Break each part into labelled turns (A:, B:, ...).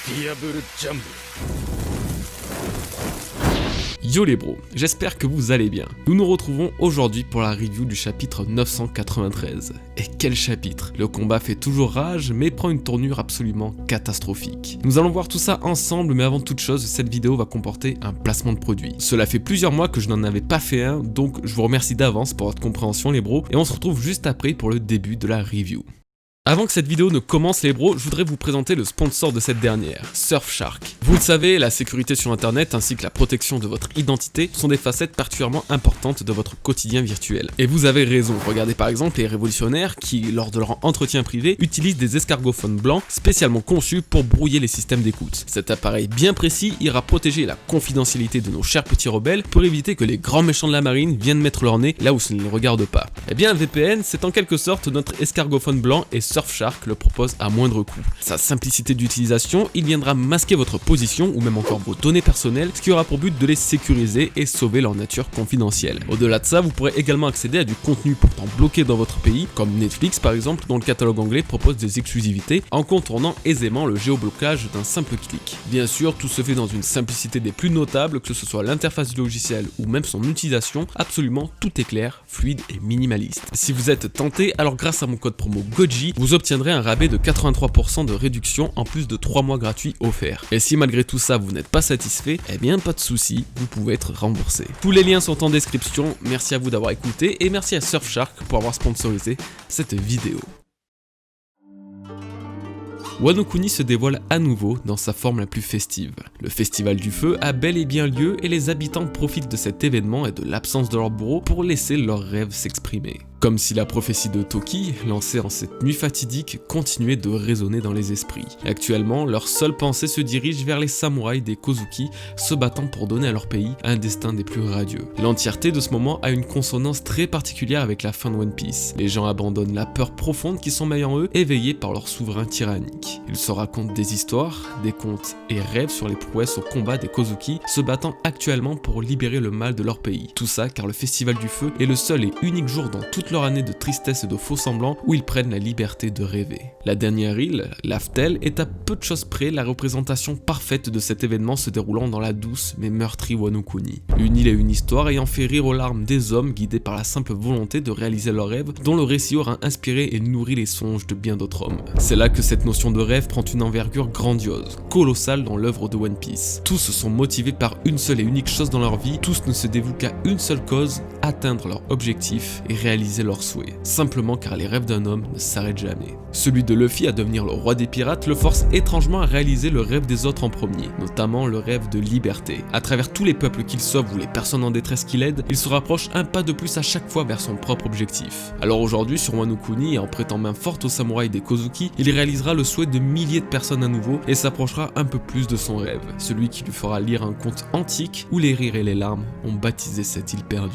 A: Diable Jump.
B: Yo les bros, j'espère que vous allez bien. Nous nous retrouvons aujourd'hui pour la review du chapitre 993. Et quel chapitre! Le combat fait toujours rage, mais prend une tournure absolument catastrophique. Nous allons voir tout ça ensemble, mais avant toute chose, cette vidéo va comporter un placement de produit. Cela fait plusieurs mois que je n'en avais pas fait un, donc je vous remercie d'avance pour votre compréhension les bros, et on se retrouve juste après pour le début de la review. Avant que cette vidéo ne commence les bros, je voudrais vous présenter le sponsor de cette dernière, Surfshark. Vous le savez, la sécurité sur internet ainsi que la protection de votre identité sont des facettes particulièrement importantes de votre quotidien virtuel. Et vous avez raison, regardez par exemple les révolutionnaires qui, lors de leur entretien privé, utilisent des escargophones blancs spécialement conçus pour brouiller les systèmes d'écoute. Cet appareil bien précis ira protéger la confidentialité de nos chers petits rebelles pour éviter que les grands méchants de la marine viennent mettre leur nez là où ça ne les regarde pas. Eh bien un VPN, c'est en quelque sorte notre escargophone blanc et Surfshark le propose à moindre coût. Sa simplicité d'utilisation, il viendra masquer votre position ou même encore vos données personnelles, ce qui aura pour but de les sécuriser et sauver leur nature confidentielle. Au-delà de ça, vous pourrez également accéder à du contenu pourtant bloqué dans votre pays, comme Netflix par exemple, dont le catalogue anglais propose des exclusivités, en contournant aisément le géoblocage d'un simple clic. Bien sûr, tout se fait dans une simplicité des plus notables, que ce soit l'interface du logiciel ou même son utilisation, absolument tout est clair, fluide et minimaliste. Si vous êtes tenté, alors grâce à mon code promo GOJI, vous obtiendrez un rabais de 83% de réduction en plus de 3 mois gratuits offerts. Et si malgré tout ça vous n'êtes pas satisfait, eh bien pas de souci, vous pouvez être remboursé. Tous les liens sont en description, merci à vous d'avoir écouté et merci à Surfshark pour avoir sponsorisé cette vidéo. Wano Kuni se dévoile à nouveau dans sa forme la plus festive. Le festival du feu a bel et bien lieu et les habitants profitent de cet événement et de l'absence de leur bourreau pour laisser leurs rêves s'exprimer. Comme si la prophétie de Toki, lancée en cette nuit fatidique, continuait de résonner dans les esprits. Actuellement, leur seule pensée se dirige vers les samouraïs des Kozuki, se battant pour donner à leur pays un destin des plus radieux. L'entièreté de ce moment a une consonance très particulière avec la fin de One Piece. Les gens abandonnent la peur profonde qui sommeille en eux, éveillés par leur souverain tyrannique. Ils se racontent des histoires, des contes et rêvent sur les prouesses au combat des Kozuki, se battant actuellement pour libérer le mal de leur pays. Tout ça car le festival du feu est le seul et unique jour dans toute leur année de tristesse et de faux semblants où ils prennent la liberté de rêver. La dernière île, Laftel, est à peu de choses près la représentation parfaite de cet événement se déroulant dans la douce mais meurtrie Wano Kuni. Une île et une histoire ayant fait rire aux larmes des hommes guidés par la simple volonté de réaliser leurs rêves, dont le récit aura inspiré et nourri les songes de bien d'autres hommes. C'est là que cette notion de rêve prend une envergure grandiose, colossale dans l'œuvre de One Piece. Tous sont motivés par une seule et unique chose dans leur vie, tous ne se dévouent qu'à une seule cause, atteindre leur objectif et réaliser leurs souhaits. Simplement car les rêves d'un homme ne s'arrêtent jamais. Celui de Luffy à devenir le roi des pirates le force étrangement à réaliser le rêve des autres en premier, notamment le rêve de liberté. À travers tous les peuples qu'il sauve ou les personnes en détresse qu'il aide, il se rapproche un pas de plus à chaque fois vers son propre objectif. Alors aujourd'hui sur Wano Kuni et en prêtant main forte aux samouraïs des Kozuki, il réalisera le souhait de milliers de personnes à nouveau et s'approchera un peu plus de son rêve, celui qui lui fera lire un conte antique où les rires et les larmes ont baptisé cette île perdue.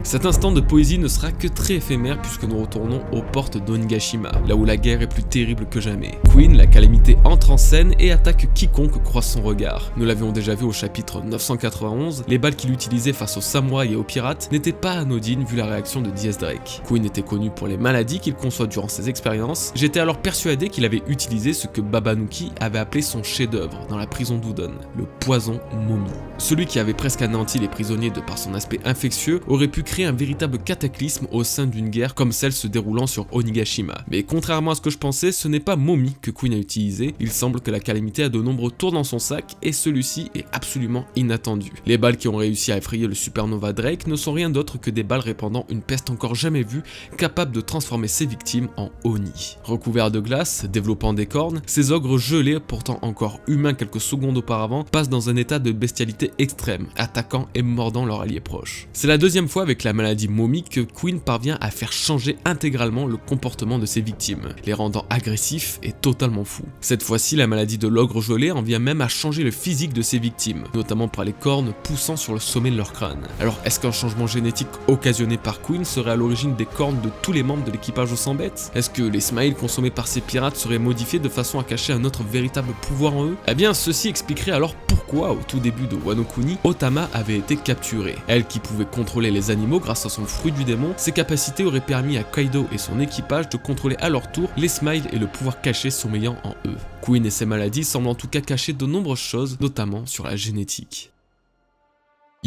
B: Cet instant de poésie ne sera que très éphémère puisque nous retournons aux portes d'Onigashima, là où la guerre est plus terrible que jamais. Queen, la calamité, entre en scène et attaque quiconque croise son regard. Nous l'avions déjà vu au chapitre 991, les balles qu'il utilisait face aux samouraïs et aux pirates n'étaient pas anodines vu la réaction de Diaz Drake. Queen était connu pour les maladies qu'il conçoit durant ses expériences, j'étais alors persuadé qu'il avait utilisé ce que Babanuki avait appelé son chef-d'œuvre dans la prison d'Udon, le poison Momi. Celui qui avait presque anéanti les prisonniers de par son aspect infectieux aurait pu créer un véritable cataclysme au sein d'une guerre comme celle se déroulant sur Onigashima. Mais contrairement à ce que je pensais, ce n'est pas Momi que Queen a utilisé, il semble que la calamité a de nombreux tours dans son sac et celui-ci est absolument inattendu. Les balles qui ont réussi à effrayer le supernova Drake ne sont rien d'autre que des balles répandant une peste encore jamais vue, capable de transformer ses victimes en Oni. Recouverts de glace, développant des cornes, ces ogres gelés, pourtant encore humains quelques secondes auparavant, passent dans un état de bestialité extrême, attaquant et mordant leurs alliés proches. C'est la deuxième fois avec la maladie Momi que Queen parvient à faire changer intégralement le comportement de ses victimes, les rendant agressifs et totalement fous. Cette fois-ci, la maladie de l'ogre gelé en vient même à changer le physique de ses victimes, notamment par les cornes poussant sur le sommet de leur crâne. Alors est-ce qu'un changement génétique occasionné par Queen serait à l'origine des cornes de tous les membres de l'équipage au 100 bêtes? Est-ce que les smiles consommés par ces pirates seraient modifiés de façon à cacher un autre véritable pouvoir en eux? Eh bien ceci expliquerait alors pourquoi pourquoi au tout début de Wano Kuni, Otama avait été capturée. Elle qui pouvait contrôler les animaux grâce à son fruit du démon, ses capacités auraient permis à Kaido et son équipage de contrôler à leur tour les Smiles et le pouvoir caché sommeillant en eux. Queen et ses maladies semblent en tout cas cacher de nombreuses choses, notamment sur la génétique.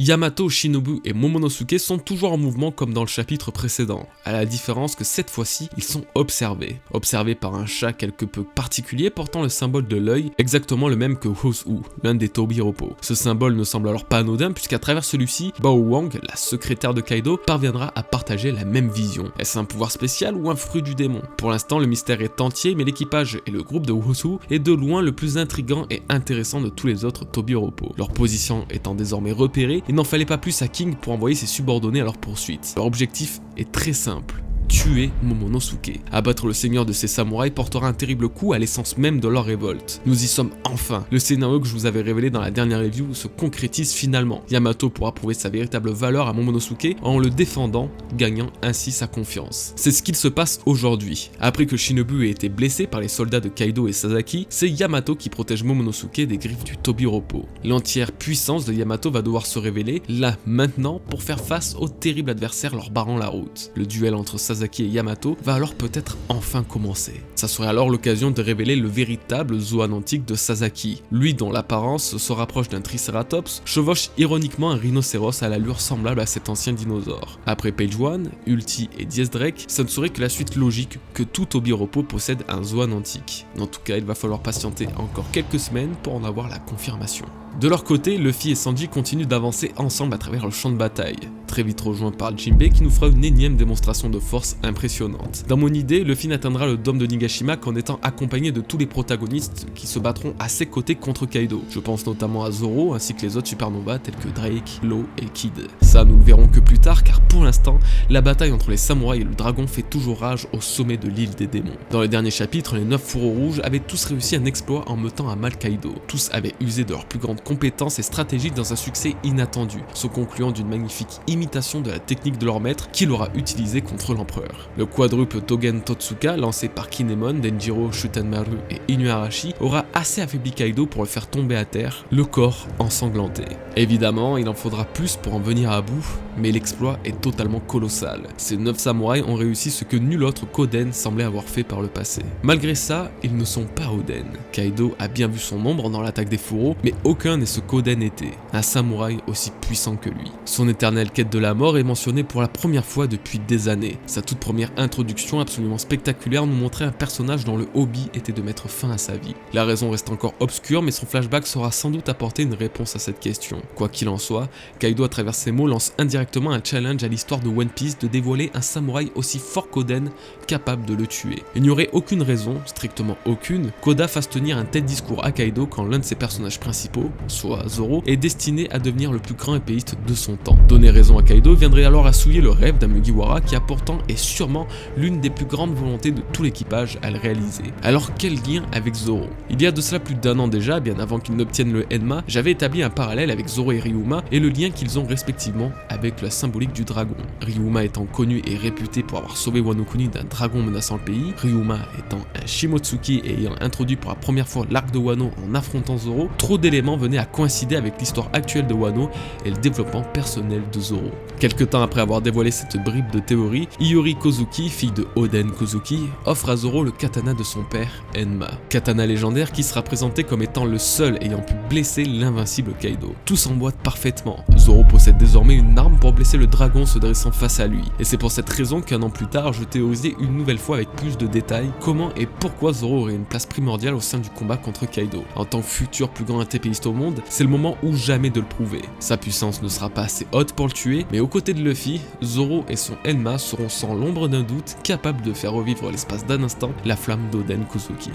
B: Yamato, Shinobu et Momonosuke sont toujours en mouvement comme dans le chapitre précédent, à la différence que cette fois-ci, ils sont observés. Observés par un chat quelque peu particulier portant le symbole de l'œil, exactement le même que Hosu, l'un des Tobiropo. Ce symbole ne semble alors pas anodin puisqu'à travers celui-ci, Bao Wang, la secrétaire de Kaido, parviendra à partager la même vision. Est-ce un pouvoir spécial ou un fruit du démon? Pour l'instant, le mystère est entier, mais l'équipage et le groupe de Hosu est de loin le plus intriguant et intéressant de tous les autres Tobiropo. Leur position étant désormais repérée, il n'en fallait pas plus à King pour envoyer ses subordonnés à leur poursuite. Leur objectif est très simple: tuer Momonosuke. Abattre le seigneur de ces samouraïs portera un terrible coup à l'essence même de leur révolte. Nous y sommes enfin. Le scénario que je vous avais révélé dans la dernière review se concrétise finalement. Yamato pourra prouver sa véritable valeur à Momonosuke en le défendant, gagnant ainsi sa confiance. C'est ce qu'il se passe aujourd'hui. Après que Shinobu ait été blessé par les soldats de Kaido et Sasaki, c'est Yamato qui protège Momonosuke des griffes du Tobiropo. L'entière puissance de Yamato va devoir se révéler, là, maintenant, pour faire face au terrible adversaire leur barrant la route. Le duel entre Sasaki et Yamato va alors peut-être enfin commencer. Ça serait alors l'occasion de révéler le véritable Zoan antique de Sasaki. Lui dont l'apparence se rapproche d'un Triceratops, chevauche ironiquement un rhinocéros à l'allure semblable à cet ancien dinosaure. Après Page One, Ulti et Diez Drake, ça ne serait que la suite logique que tout Tobiropo possède un Zoan antique. En tout cas, il va falloir patienter encore quelques semaines pour en avoir la confirmation. De leur côté, Luffy et Sanji continuent d'avancer ensemble à travers le champ de bataille, très vite rejoint par Jinbei qui nous fera une énième démonstration de force impressionnante. Dans mon idée, Luffy n'atteindra le dôme de Nigashima qu'en étant accompagné de tous les protagonistes qui se battront à ses côtés contre Kaido. Je pense notamment à Zoro ainsi que les autres supernovas tels que Drake, Law et Kid. Ça, nous le verrons que plus tard car pour l'instant, la bataille entre les samouraïs et le dragon fait toujours rage au sommet de l'île des démons. Dans les derniers chapitres, les 9 fourreaux rouges avaient tous réussi un exploit en mettant à mal Kaido. Tous avaient usé de leur plus grande compétences et stratégies dans un succès inattendu, se concluant d'une magnifique imitation de la technique de leur maître qu'il aura utilisé contre l'empereur. Le quadruple Togen Totsuka, lancé par Kinemon, Denjiro, Shutenmaru et Inuarashi, aura assez affaibli Kaido pour le faire tomber à terre, le corps ensanglanté. Évidemment, il en faudra plus pour en venir à bout, mais l'exploit est totalement colossal. Ces 9 samouraïs ont réussi ce que nul autre qu'Oden semblait avoir fait par le passé. Malgré ça, ils ne sont pas Oden. Kaido a bien vu son ombre dans l'attaque des fourreaux, mais aucun n'est ce qu'Oden était, un samouraï aussi puissant que lui. Son éternelle quête de la mort est mentionnée pour la première fois depuis des années. Sa toute première introduction absolument spectaculaire nous montrait un personnage dont le hobby était de mettre fin à sa vie. La raison reste encore obscure, mais son flashback saura sans doute apporter une réponse à cette question. Quoi qu'il en soit, Kaido à travers ses mots lance indirectement un challenge à l'histoire de One Piece de dévoiler un samouraï aussi fort qu'Oden, capable de le tuer. Il n'y aurait aucune raison, strictement aucune, qu'Oda fasse tenir un tel discours à Kaido quand l'un de ses personnages principaux, soit Zoro, est destiné à devenir le plus grand épéiste de son temps. Donner raison à Kaido viendrait alors à souiller le rêve d'un Mugiwara qui a pourtant et sûrement l'une des plus grandes volontés de tout l'équipage à le réaliser. Alors quel lien avec Zoro? Il y a de cela plus d'un an déjà, bien avant qu'ils n'obtiennent le Enma, j'avais établi un parallèle avec Zoro et Ryuma et le lien qu'ils ont respectivement avec la symbolique du dragon. Ryuma étant connu et réputé pour avoir sauvé Wano Kuni d'un dragon menaçant le pays, Ryuma étant un Shimotsuki et ayant introduit pour la première fois l'arc de Wano en affrontant Zoro, trop d'éléments venaient à coïncider avec l'histoire actuelle de Wano et le développement personnel de Zoro. Quelque temps après avoir dévoilé cette bribe de théorie, Iori Kozuki, fille de Oden Kozuki, offre à Zoro le katana de son père, Enma. Katana légendaire qui sera présenté comme étant le seul ayant pu blesser l'invincible Kaido. Tout s'emboîte parfaitement. Zoro possède désormais une arme pour blesser le dragon se dressant face à lui. Et c'est pour cette raison qu'un an plus tard, je théorisais une nouvelle fois avec plus de détails comment et pourquoi Zoro aurait une place primordiale au sein du combat contre Kaido. En tant que futur plus grand épéiste au monde, c'est le moment ou jamais de le prouver. Sa puissance ne sera pas assez haute pour le tuer, mais aux côtés de Luffy, Zoro et son Enma seront sans l'ombre d'un doute capables de faire revivre l'espace d'un instant la flamme d'Oden Kozuki.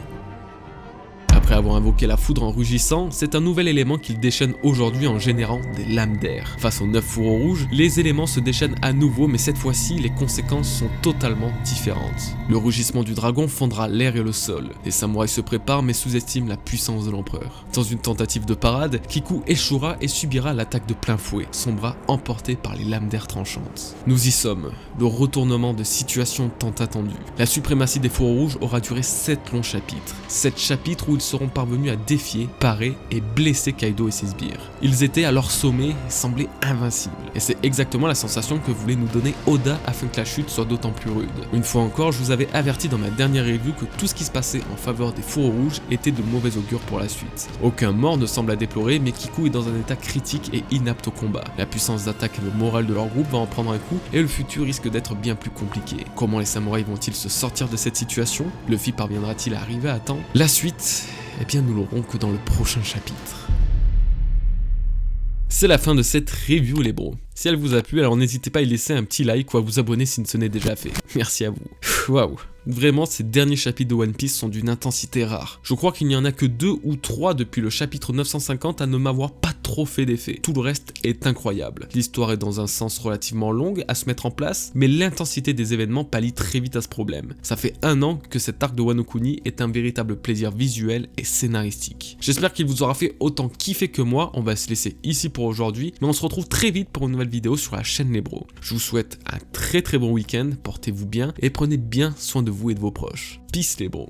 B: Après avoir invoqué la foudre en rugissant, c'est un nouvel élément qu'il déchaîne aujourd'hui en générant des lames d'air. Face aux 9 fourreaux rouges, les éléments se déchaînent à nouveau, mais cette fois-ci, les conséquences sont totalement différentes. Le rugissement du dragon fondra l'air et le sol. Les samouraïs se préparent mais sous-estiment la puissance de l'empereur. Dans une tentative de parade, Kiku échouera et subira l'attaque de plein fouet, son bras emporté par les lames d'air tranchantes. Nous y sommes, le retournement de situation tant attendu. La suprématie des fourreaux rouges aura duré 7 longs chapitres. 7 chapitres où ils seront parvenus à défier, parer et blesser Kaido et ses sbires. Ils étaient à leur sommet et semblaient invincibles. Et c'est exactement la sensation que voulait nous donner Oda afin que la chute soit d'autant plus rude. Une fois encore, je vous avais averti dans ma dernière review que tout ce qui se passait en faveur des fourreaux rouges était de mauvais augure pour la suite. Aucun mort ne semble à déplorer, mais Kiku est dans un état critique et inapte au combat. La puissance d'attaque et le moral de leur groupe va en prendre un coup et le futur risque d'être bien plus compliqué. Comment les samouraïs vont-ils se sortir de cette situation? Luffy parviendra-t-il à arriver à temps? La suite, eh bien nous l'aurons que dans le prochain chapitre. C'est la fin de cette review les bros. Si elle vous a plu, alors n'hésitez pas à y laisser un petit like ou à vous abonner si ce n'est déjà fait. Merci à vous. Waouh. Vraiment, ces derniers chapitres de One Piece sont d'une intensité rare. Je crois qu'il n'y en a que 2 ou 3 depuis le chapitre 950 à ne m'avoir pas trop fait d'effet. Tout le reste est incroyable. L'histoire est dans un sens relativement longue à se mettre en place, mais l'intensité des événements pallie très vite à ce problème. Ça fait 1 an que cet arc de Wano Kuni est un véritable plaisir visuel et scénaristique. J'espère qu'il vous aura fait autant kiffer que moi. On va se laisser ici pour aujourd'hui, mais on se retrouve très vite pour une nouvelle vidéo sur la chaîne les bros. Je vous souhaite un très bon week-end, portez-vous bien et prenez bien soin de vous et de vos proches. Peace les bros.